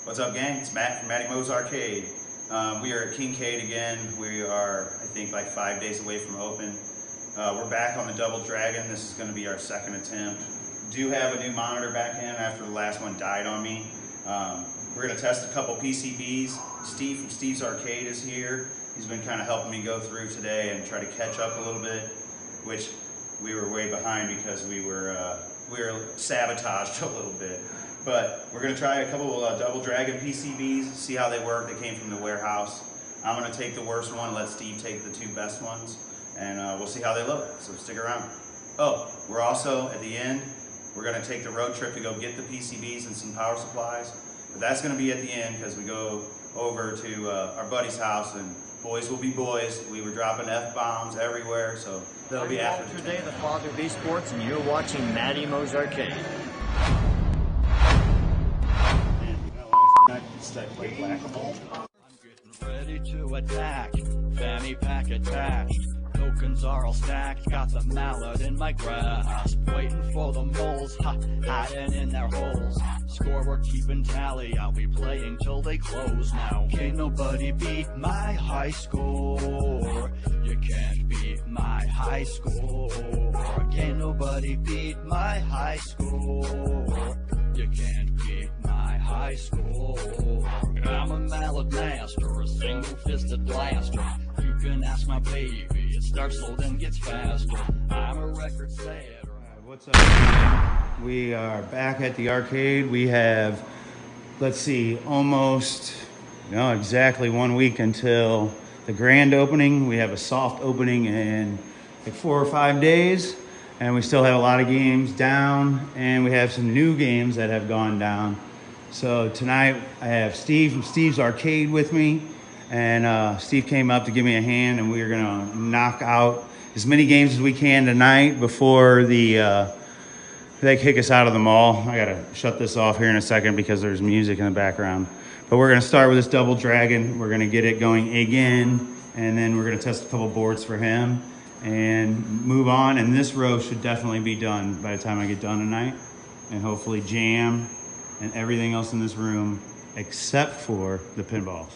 What's up, gang? It's Matt from Matty Mo's Arcade. We are at Kincaid again. We are, I think, like 5 days away from open. We're back on the Double Dragon. This is going to be our second attempt. Do have a new monitor back in after the last one died on me. We're going to test a couple PCBs. Steve from Steve's Arcade is here. He's been kind of helping me go through today and try to catch up a little bit, which we were way behind because we were sabotaged a little bit. But we're going to try a couple Double Dragon PCBs, see how they work. They came from the warehouse. I'm going to take the worst one, let Steve take the two best ones, and we'll see how they look. So stick around. Oh, we're also, at the end, we're going to take the road trip to go get the PCBs and some power supplies. But that's going to be at the end because we go over to our buddy's house, and boys will be boys. We were dropping F-bombs everywhere, so that'll be after the today, the father of esports, and you're watching Matty Mo's Arcade. I'm getting ready to attack. Fanny pack attached. Tokens are all stacked. Got the mallet in my grasp. Waiting for the moles, hiding in their holes. Score, we're keeping tally. I'll be playing till they close now. Can't nobody beat my high score. You can't beat my high score. Can't nobody beat my high score. You can't beat my high score. I'm a mallet master, a single-fisted blaster. You can ask my baby, it starts slow then gets faster. I'm a record setter. What's up? We are back at the arcade. We have, let's see, almost, no, exactly 1 week until the grand opening. We have a soft opening in like 4 or 5 days. And we still have a lot of games down, and we have some new games that have gone down. So tonight I have Steve from Steve's Arcade with me, and Steve came up to give me a hand, and we are gonna knock out as many games as we can tonight before they kick us out of the mall. I gotta shut this off here in a second because there's music in the background. But we're gonna start with this Double Dragon. We're gonna get it going again, and then we're gonna test a couple boards for him and move on. And this row should definitely be done by the time I get done tonight, and hopefully jam and everything else in this room except for the pinballs.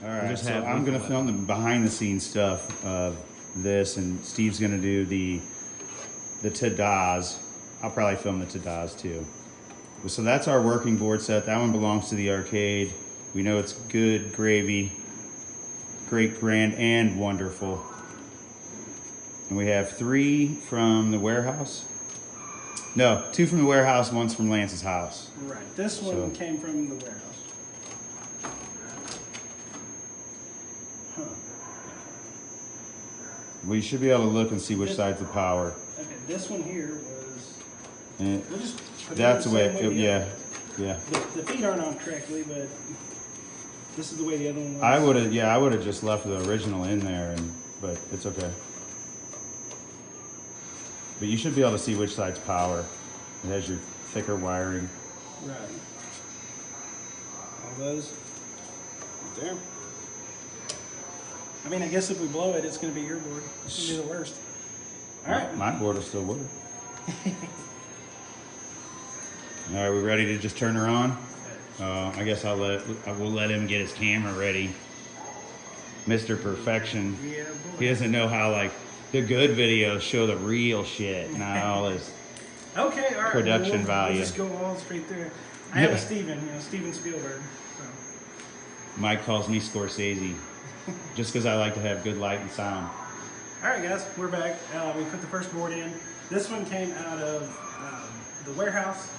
All right, so I'm gonna film the behind the scenes stuff of this, and Steve's gonna do the Tadas. I'll probably film the Tadas too. So that's our working board set. That one belongs to the arcade. We know it's good gravy, great, grand, and wonderful. And we have 3 from the warehouse. No, 2 from the warehouse, 1's from Lance's house. Right, this one came from the warehouse. Huh. We should be able to look and see which side's the power. Okay, this one here was... And we'll just put that's the way, yeah. Yeah. The feet aren't on correctly, but this is the way the other one was. I would have just left the original in there, but it's okay. But you should be able to see which side's power. It has your thicker wiring. Right. All those right there. I mean, I guess if we blow it, it's going to be your board. It's going to be the worst. All right. My board will still work. All right, we ready to just turn her on? I guess I will let him get his camera ready. Mr. Perfection. Yeah, boy. He doesn't know how, like, the good videos show the real shit, not all this okay, all right. production value. We'll just go all straight there. I have a Steven, Steven Spielberg. So. Mike calls me Scorsese, just because I like to have good light and sound. All right, guys, we're back. We put the first board in. This one came out of the warehouse.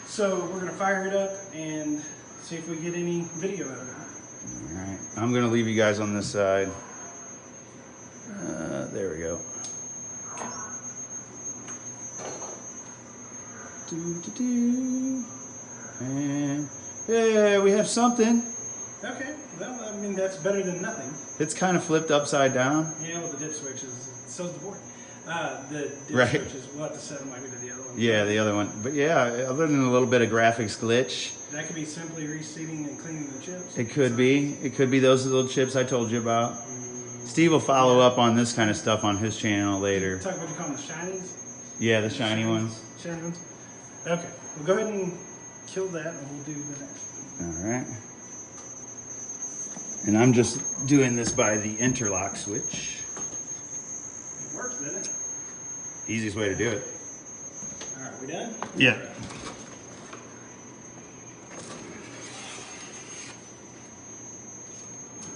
So we're gonna fire it up and see if we get any video out of it. All right, I'm gonna leave you guys on this side. There we go. And yeah, we have something. Okay, well, I mean, that's better than nothing. It's kind of flipped upside down. Yeah, well, the dip switches, so's the board. The dip Right. switches, we'll have to set them like we did the other one. Yeah, the other one. But yeah, other than a little bit of graphics glitch. That could be simply reseating and cleaning the chips. It could be. It could be those little chips I told you about. Steve will follow up on this kind of stuff on his channel later. Talk about you call them the shinies? Yeah, the shiny ones. Shiny ones? Okay, we'll go ahead and kill that and we'll do the next one. All right. And I'm just doing this by the interlock switch. It works, doesn't it? Easiest way to do it. All right, we done? Yeah.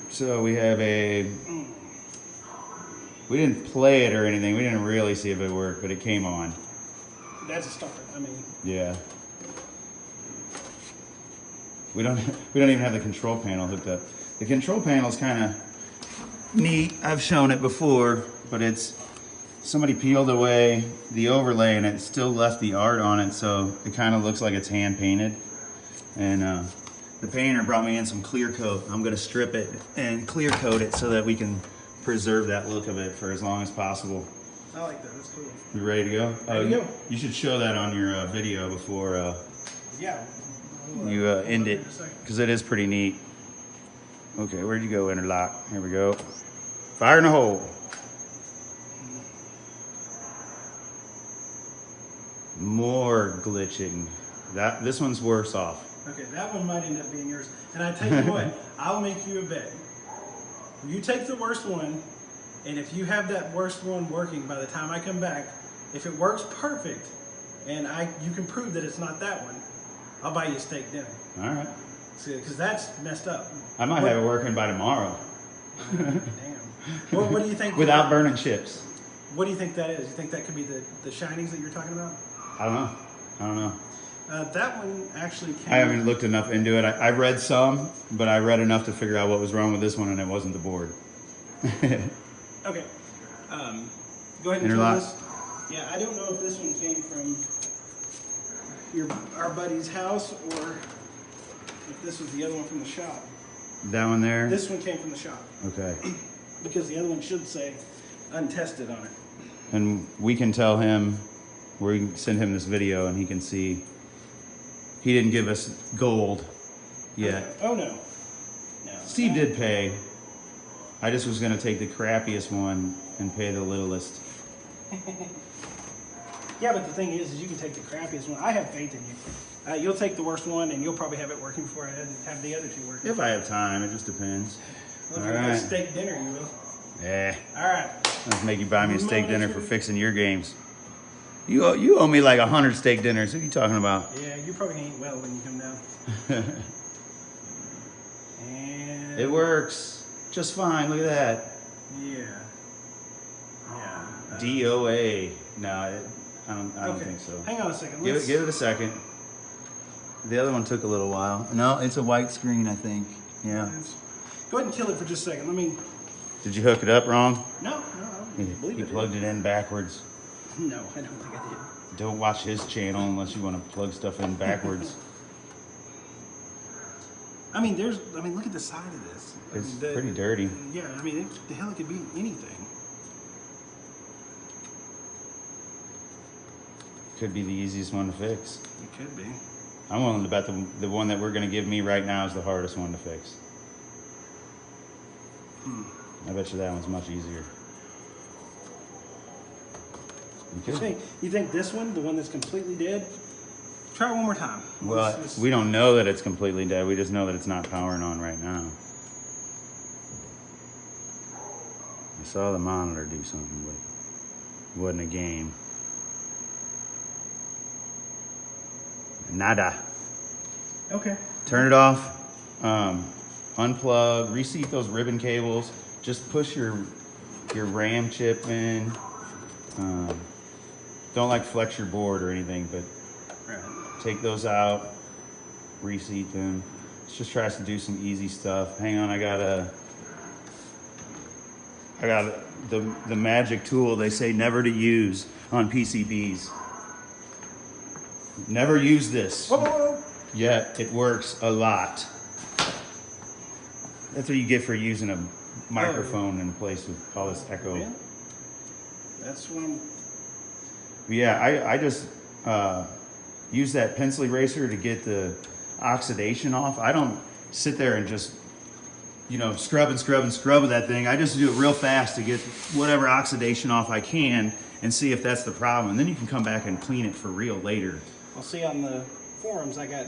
So we have we didn't play it or anything. We didn't really see if it worked, but it came on. That's a start. I mean, Yeah. We don't even have the control panel hooked up. The control panel is kind of neat. I've shown it before, but it's somebody peeled away the overlay and it still left the art on it, so it kind of looks like it's hand painted. And the painter brought me in some clear coat. I'm gonna strip it and clear coat it so that we can preserve that look of it for as long as possible. I like that. That's cool. You ready to go? Ready to go. You should show that on your video before Yeah. you end it, because it is pretty neat. Okay, where'd you go, interlock? Here we go. Fire in the hole. More glitching. This one's worse off. Okay, that one might end up being yours. And I tell you what, I'll make you a bet. You take the worst one, and if you have that worst one working by the time I come back, if it works perfect, and you can prove that it's not that one, I'll buy you a steak dinner. All right. See, because that's messed up. I might have it working by tomorrow. Damn. What do you think? Without burning chips. What do you think that is? You think that could be the shinings that you're talking about? I don't know. That one actually came. I haven't looked enough into it. I read some, but I read enough to figure out what was wrong with this one, and it wasn't the board. Okay. Go ahead and Interlock. turn this. Yeah, I don't know if this one came from our buddy's house or if this was the other one from the shop. That one there? This one came from the shop Okay. because the other one should say untested on it. And we can tell him, we can send him this video and he can see. He didn't give us gold yet. Oh no. No. Steve did pay. I just was gonna take the crappiest one and pay the littlest. Yeah, but the thing is you can take the crappiest one. I have faith in you. You'll take the worst one, and you'll probably have it working before I have the other two working. If I have time, it just depends. Well, if All you have a right. steak dinner, you will. Yeah. All right. Let's make you buy me a steak dinner for fixing your games. You owe me like 100 steak dinners. What are you talking about? Yeah, you probably ain't well when you come down. And It works just fine. Look at that. yeah. Yeah. DOA. No, I don't Okay. think so. Hang on a second. Give it a second. The other one took a little while. No, it's a white screen, I think. Yeah. Go ahead and kill it for just a second. Let me. Did you hook it up wrong? No, I don't believe He it. plugged it in backwards. No, I don't think I did. Don't watch his channel unless you want to plug stuff in backwards. I mean, look at the side of this. I It's mean, pretty dirty. Yeah, I mean, the hell, it could be anything. Could be the easiest one to fix. It could be. I'm willing to bet the one that we're going to give me right now is the hardest one to fix. I bet you that one's much easier. You think this one, the one that's completely dead? Try it one more time. Well, Let's- we don't know that it's completely dead. We just know that it's not powering on right now. I saw the monitor do something, but it wasn't a game. Nada. Okay. Turn it off. Unplug. Reseat those ribbon cables. Just push your RAM chip in. Don't like flex your board or anything, but Right. take those out. Reseat them. It just tries to do some easy stuff. Hang on, I got the magic tool they say never to use on PCBs. Never use this. Whoa, whoa, whoa. Yet it works a lot. That's what you get for using a microphone in place with all this echo. Yeah. That's what I'm. Yeah, I just use that pencil eraser to get the oxidation off. I don't sit there and just, scrub and scrub with that thing. I just do it real fast to get whatever oxidation off I can and see if that's the problem. And then you can come back and clean it for real later. I'll see on the forums. I got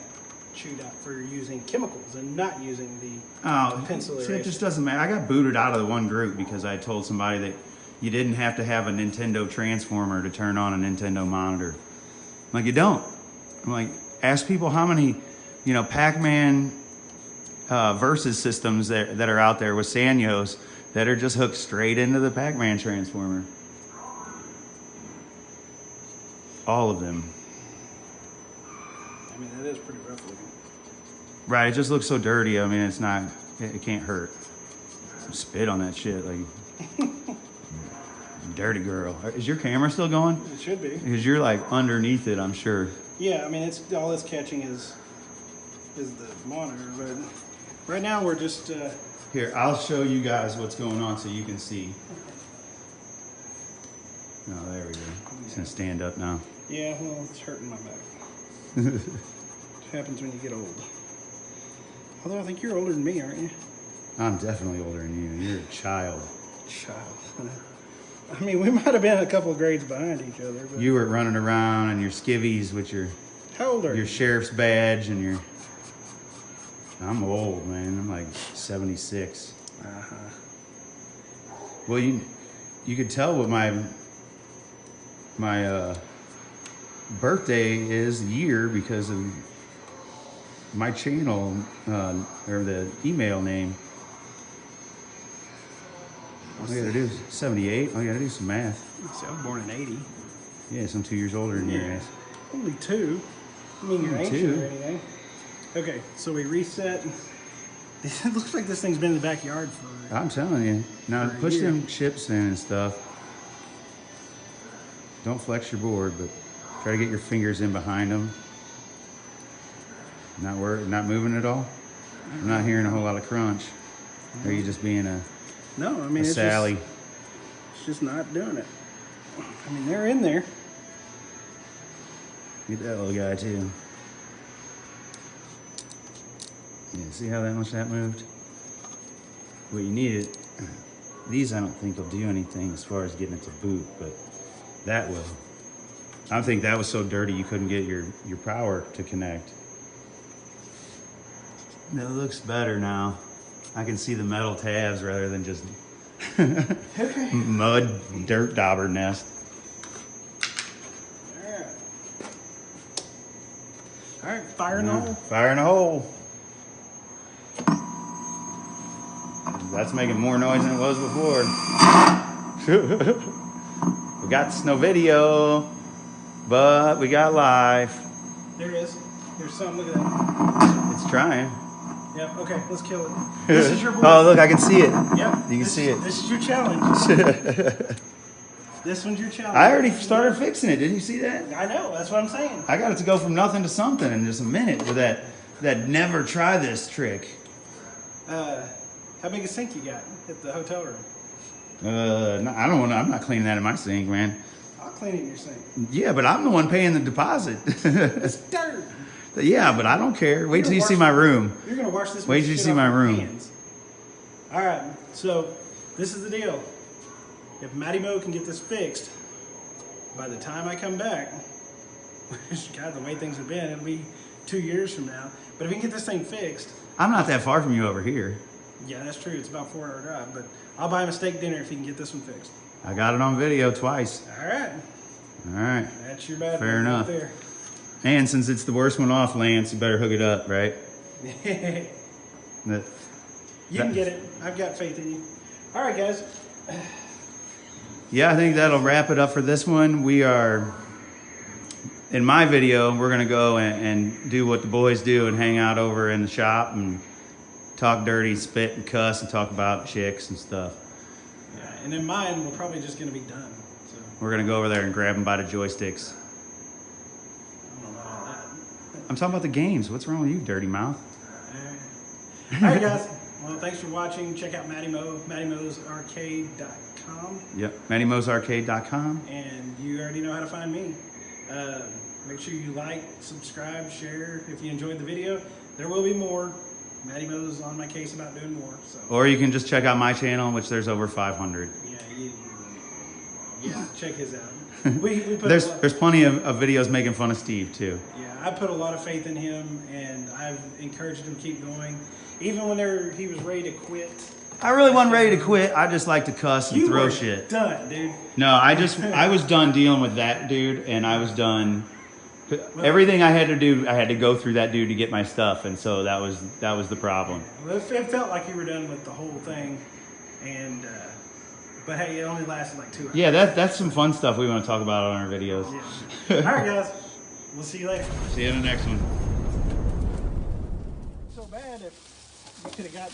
chewed out for using chemicals and not using the Oh, pencil see, it eraser. just doesn't matter. I got booted out of the one group because I told somebody that you didn't have to have a Nintendo transformer to turn on a Nintendo monitor. I'm like, you don't. I'm like, ask people how many, you know, Pac-Man versus systems that are out there with Sanyos that are just hooked straight into the Pac-Man transformer. All of them. I mean, that is pretty rough looking. Right, it just looks so dirty. I mean, it's not, it can't hurt. Spit on that shit, like, dirty girl. Is your camera still going? It should be. Because you're like underneath it, I'm sure. Yeah, I mean, it's all it's catching is the monitor, but right now we're just Here, I'll show you guys what's going on so you can see. Oh, there we go. It's gonna stand up now. yeah, well, it's hurting my back. It happens when you get old. Although I think you're older than me, aren't you? I'm definitely older than you. You're a child. Child. I mean, we might have been a couple of grades behind each other, but You were running around in your skivvies with your how old are you? sheriff's badge and your... I'm old, man. I'm like 76. Uh-huh. Well, you could tell what my birthday is year because of my channel or the email name. All you gotta do is 78. All you gotta do is some math. See, I was born in 80. Yeah, so I'm 2 years older than your ass. Only 2. I mean, you're Only ancient 2. or anything. Okay, so we reset. It looks like this thing's been in the backyard for... I'm telling you. Now For a push year. them chips in and stuff. Don't flex your board, but try to get your fingers in behind them. Not moving at all. I'm not hearing a whole lot of crunch. Or are you just being a No, I mean, it's Sally? it's just not doing it. I mean, they're in there. Get that little guy too. Yeah, see how much that moved? What you needed, these I don't think will do anything as far as getting it to boot, but that will. I think that was so dirty you couldn't get your power to connect. That looks better now. I can see the metal tabs rather than just mud, dirt dauber nest. Alright. Alright, fire in the hole. Fire in a hole. That's making more noise than it was before. We got no video, but we got live. There it is. There's some. Look at that. It's trying. Yep, okay, let's kill it. This is your board. Oh, look, I can see it. Yep. You can see it. This is your challenge. This one's your challenge. I already started fixing it. Didn't you see that? I know, that's what I'm saying. I got it to go from nothing to something in just a minute with that never try this trick. How big a sink you got at the hotel room? No, I don't want to. I'm not cleaning that in my sink, man. I'll clean it in your sink. Yeah, but I'm the one paying the deposit. It's dirt. Yeah, but I don't care. Wait till you see my room. You're gonna wash this. Wait with till you shit see off my your room. hands. All right, so this is the deal. If Matty Mo can get this fixed by the time I come back, which God, the way things have been, it'll be 2 years from now. But if he can get this thing fixed, I'm not that far from you over here. yeah, that's true. It's about a 4-hour drive, but I'll buy him a steak dinner if he can get this one fixed. I got it on video twice. All right, All right. that's your bad. Fair one right enough. there. And since it's the worst one off, Lance, you better hook it up, right? You That- can get it. I've got faith in you. All right, guys. Yeah, I think that'll wrap it up for this one. We are, in my video, we're going to go and do what the boys do and hang out over in the shop and talk dirty, spit and cuss and talk about chicks and stuff. Yeah, and in mine, we're probably just going to be done. So We're going to go over there and grab them by the joysticks. I don't know about that. I'm talking about the games. What's wrong with you, dirty mouth? All right, guys. Well, thanks for watching. Check out Matty Mo, mattymosarcade.com. Yep, mattymosarcade.com. And you already know how to find me. Make sure you like, subscribe, share if you enjoyed the video. There will be more. Matty Mo's on my case about doing more. So Or you can just check out my channel, which there's over 500. yeah, check his out. we put There's plenty of videos making fun of Steve too. Yeah, I put a lot of faith in him, and I've encouraged him to keep going. Even when he was ready to quit. I really wasn't ready to quit. I just like to cuss and throw were shit. Done, dude. No, I was done dealing with that dude, and I was done. Everything I had to do, I had to go through that dude to get my stuff, and so that was the problem. Well, it felt like you were done with the whole thing, and but hey, it only lasted like 2 hours. Yeah, that's some fun stuff we want to talk about on our videos. Yeah. All right, guys. We'll see you later. See you in the next one. So bad if you could have got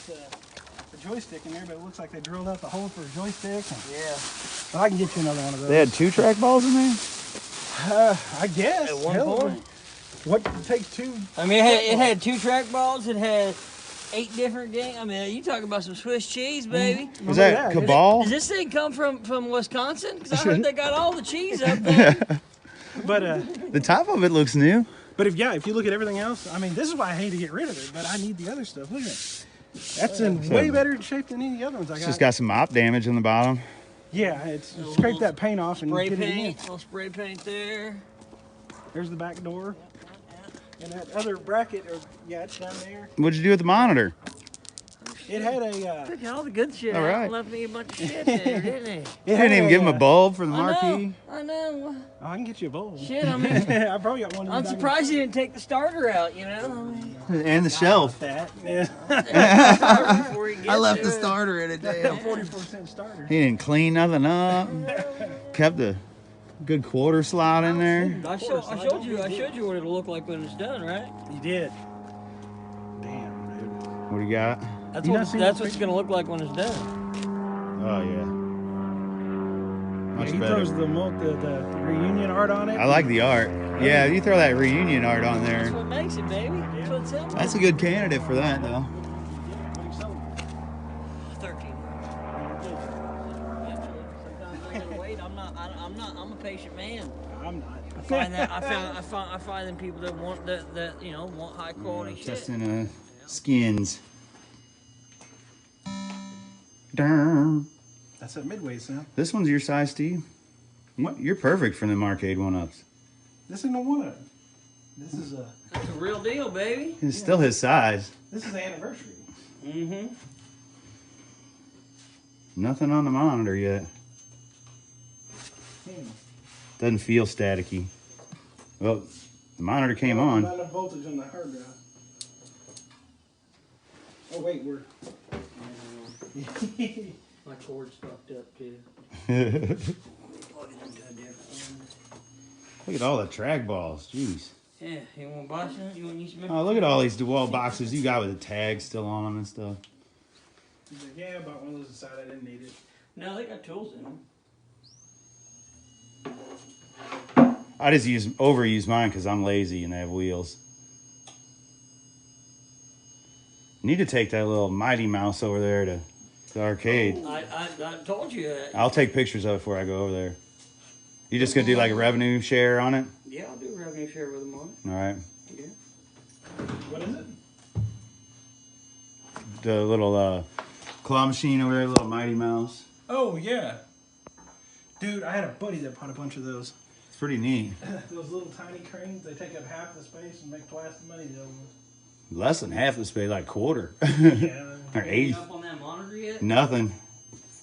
the joystick in there, but it looks like they drilled out the hole for a joystick. Yeah. But I can get you another one of those. They had 2 trackballs in there? I guess. At one Hell, point? What takes 2? I mean, it had 2 trackballs. It had 8 different games. I mean, you talking about some Swiss cheese, baby. Was that Cabal? Does this thing come from Wisconsin? Because I heard they got all the cheese up there. But The top of it looks new. But if you look at everything else, I mean, this is why I hate to get rid of it, but I need the other stuff. Look at it. That's in way better shape than any of the other ones I got. It's just got some mop damage on the bottom. Yeah, it's scrape that paint off and Spray get it in. paint. Little spray paint there. There's the back door. And that other bracket, it's down there. What'd you do with the monitor? It had a. Took all the good shit All out right. and left me a bunch of shit there, didn't he? It You had didn't even give him a bulb for the I marquee. know. I know. Oh, I can get you a bulb. Shit, I mean, I probably got one. in the I'm back. surprised you didn't take the starter out, you know? And the shelf. That. Yeah. Before you get I left to the it. starter in it, damn. 40% starter. He didn't clean nothing up. Kept a good quarter slot in there. I showed you what it'll look like when it's done, right? You did. Damn, dude. What do you got? That's You what not seen that's the what it's gonna look like when it's done. Oh yeah. Much He better. throws the reunion art on it. I like the art. Yeah, you throw that reunion art on That's there. what makes it, baby. That's what it's up. That's a good candidate for that though. 13. Sometimes I gotta wait. I'm a patient man. I'm not. I find them people that want that want high quality shit. Testing skins. Darn. That's a midway sound. This one's your size, Steve. You're perfect for them arcade one-ups. This isn't a one. This is a. That's a real deal, baby. It's still his size. This is the anniversary. Mm-hmm. Nothing on the monitor yet. Doesn't feel staticky. Well, the monitor came on. Not enough voltage on the hard drive. Oh wait, we're. My cord's fucked up too. Look at all the track balls. Jeez. Yeah, you want to buy some? You want to use some? Oh, look at all these DeWalt boxes you got with the tags still on them and stuff. He's like, yeah, I bought one of those aside. I didn't need it. No, they got tools in them. I just overuse mine because I'm lazy and they have wheels. Need to take that little Mighty Mouse over there to the arcade. I told you that. I'll take pictures of it before I go over there. You just gonna do like a revenue share on it? Yeah, I'll do a revenue share with them on it. All right. Yeah. What is it? The little claw machine over there, little Mighty Mouse. Oh yeah. Dude, I had a buddy that bought a bunch of those. It's pretty neat. Those little tiny cranes, they take up half the space and make twice the money the other ones. Less than half the space, like quarter. Yeah. Or eighth. Up on that monitor yet? Nothing.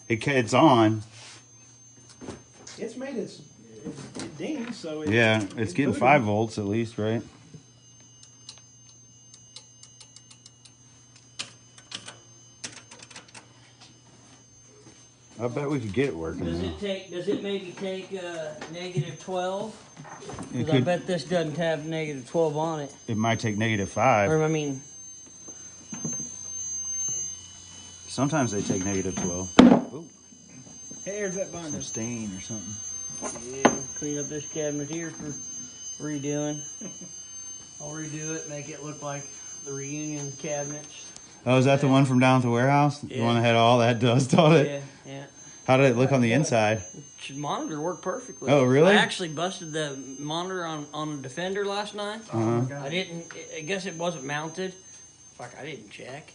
It's on. It's made it dings, so Yeah, it's getting booting. 5 volts at least, right? I bet we could get it working. Does now. it take? Does it maybe take negative 12? It, Because I could, bet this doesn't have negative 12 on it. it might take -5. Or I mean, Sometimes they take -12. Hey, there's that binder. Stain or something. yeah, clean up this cabinet here for redoing. I'll redo it, make it look like the reunion cabinets. Oh, is that the one from down at the warehouse? The Yeah. one that had all that dust on it? Yeah, yeah. How did it look on the inside? Monitor worked perfectly. Oh, really? I actually busted the monitor on the Defender last night. Oh my God. I didn't. I guess it wasn't mounted. Fuck, I didn't check.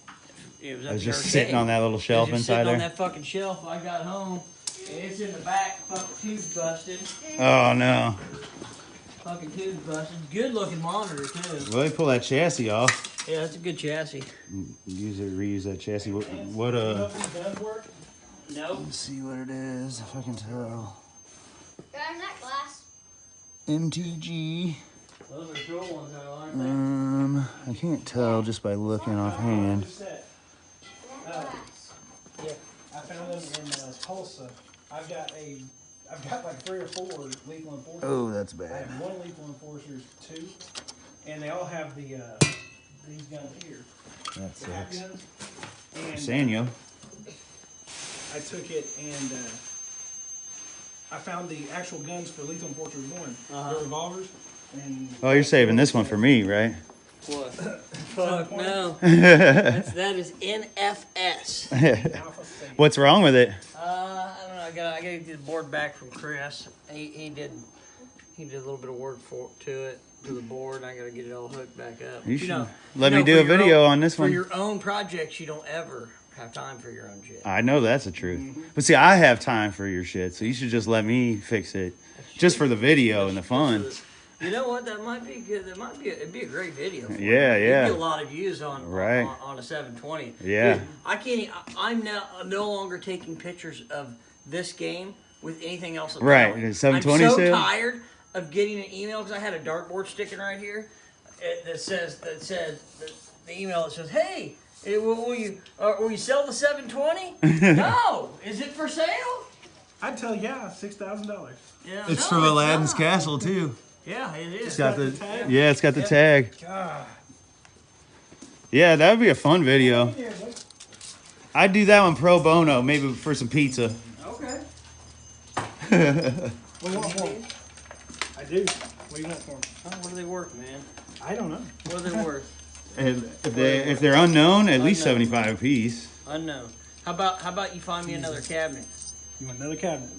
It was, It was just sitting on that little It was shelf just inside sitting on there. that fucking shelf. I got home, It's in the back. Fucking tube's busted. Oh no. Fucking tube's busted. Good looking monitor too. Well, they pull that chassis off. Yeah, that's a good chassis. Use it, reuse that chassis. What You know if these guns work? Nope. Let's see what it is, if I can tell. Grab that glass. MTG. Those are cool ones, though, aren't they? I can't tell just by looking offhand. Yeah, I found them in Tulsa. I've got like 3 or 4 lethal enforcers. Oh, that's I bad. have 1 lethal enforcers, 2, and they all have the these guns here. That The half sucks. guns. And Sanyo. I took it and I found the actual guns for lethal enforcers 1, the revolvers. And Oh, you're saving this one for me, right? What? Fuck no. That is NFS. Alpha Saint. What's wrong with it? I don't know. I gotta get the board back from Chris. He did a little bit of work to the board. And I gotta get it all hooked back up. You should know, let you me know, do for a your video own- on this For one. your own projects, you don't ever have time for your own shit. I know that's the truth. But see, I have time for your shit, so you should just let me fix it. Just for the video and the fun. You know what? That might be good. It'd be a great video. For Yeah, you. yeah. You'd get a lot of views on Right. on a 720. Yeah. Dude, I can't. I'm now no longer taking pictures of this game with anything else. Right, going. 720 I'm so still? tired of getting an email because I had a dartboard sticking right here that said the email that says, "Hey, will you sell the 720? No, is it for sale? I'd tell $6,000. Yeah, It's no, from Aladdin's not. castle too. Yeah, it is. It's got the tag? yeah, it's got the tag. God. Yeah, that would be a fun video. I'd do that one pro bono, maybe for some pizza. Okay. What do you want for 'em? I do. What do you want for 'em? Oh, what are they worth, man? I don't know. What are they worth? If they're unknown, at least Unknown. 75 a piece. Unknown. How about you find me another cabinet? You want another cabinet?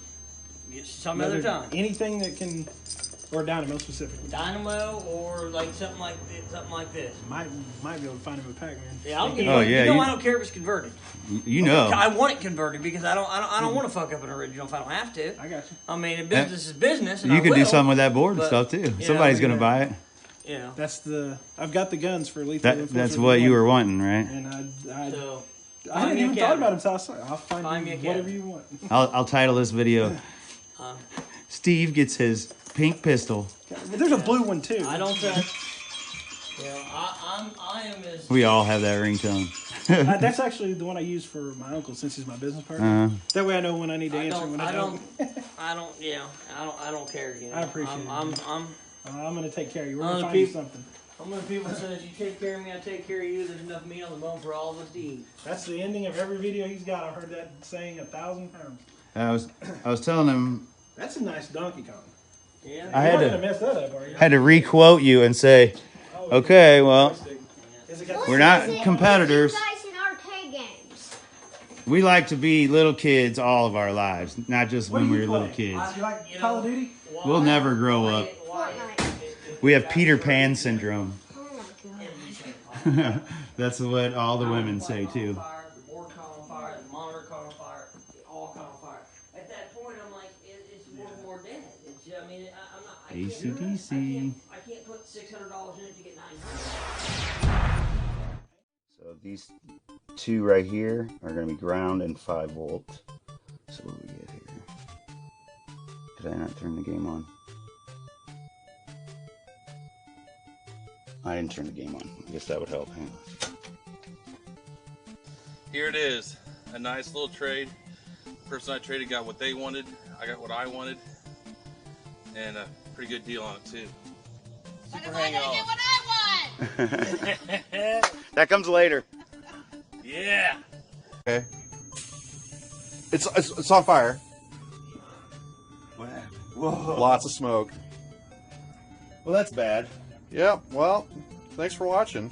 Some other time. Anything that can, or dynamo specifically. Dynamo or like something like this. Might be able to find him a Pac-Man. Yeah, I'll get Oh, it. yeah, You know you- I don't care if it's converted. You know. I want it converted because I don't want to fuck up an original if I don't have to. I got you. I mean, a business is business. And You I could do will, something with that board and but, stuff too. you know, Somebody's gonna yeah. buy it. You know. I've got the guns for lethal enforcers. That's what you were wanting, right? And I So hadn't me a even thought cabinet. about it, so I was like, I'll Find find me you a whatever cabinet. you want. I'll title this video. Uh, Steve gets his pink pistol. But there's a blue one too. I don't. I am as. We all have that ringtone. That's actually the one I use for my uncle since he's my business partner. That way I know when I need to answer and when I don't. I don't care. You know? I appreciate it. I'm going to take care of you. We're going to Other find you people- something. I'm one of the people that says, you take care of me, I take care of you. There's enough meat on the bone for all of us to eat. That's the ending of every video he's got. I've heard that saying 1,000 times. I was telling him That's a nice Donkey Kong. Yeah. I You're had not going to to mess that up, are you? had to requote you and say, Oh, okay, well, joystick. Is it got we're not Is it competitors. You guys in arcade games. We like to be little kids all of our lives, not just What when do we you were little play? kids. You like You Call of know- Duty? We'll never grow up. Fortnite. We have Peter Pan syndrome. Oh my god. That's what all the women say too. The board caught on fire, the monitor caught on fire, it all caught on fire. At that point, I'm like, it's more dead. It's, I mean, I'm not. I can't do it. AC/DC. I can't put $600 in it to get $900. So these two right here are going to be ground and 5 volt. So what do we get here? Did I not turn the game on? I didn't turn the game on. I guess that would help. Hang on. Here it is, a nice little trade. The person I traded got what they wanted, I got what I wanted, and a pretty good deal on it too. Super hang Get on. what I want. That comes later. Yeah! Okay. It's on fire. Whoa. Lots of smoke. Well, that's bad. Yeah, well, thanks for watching.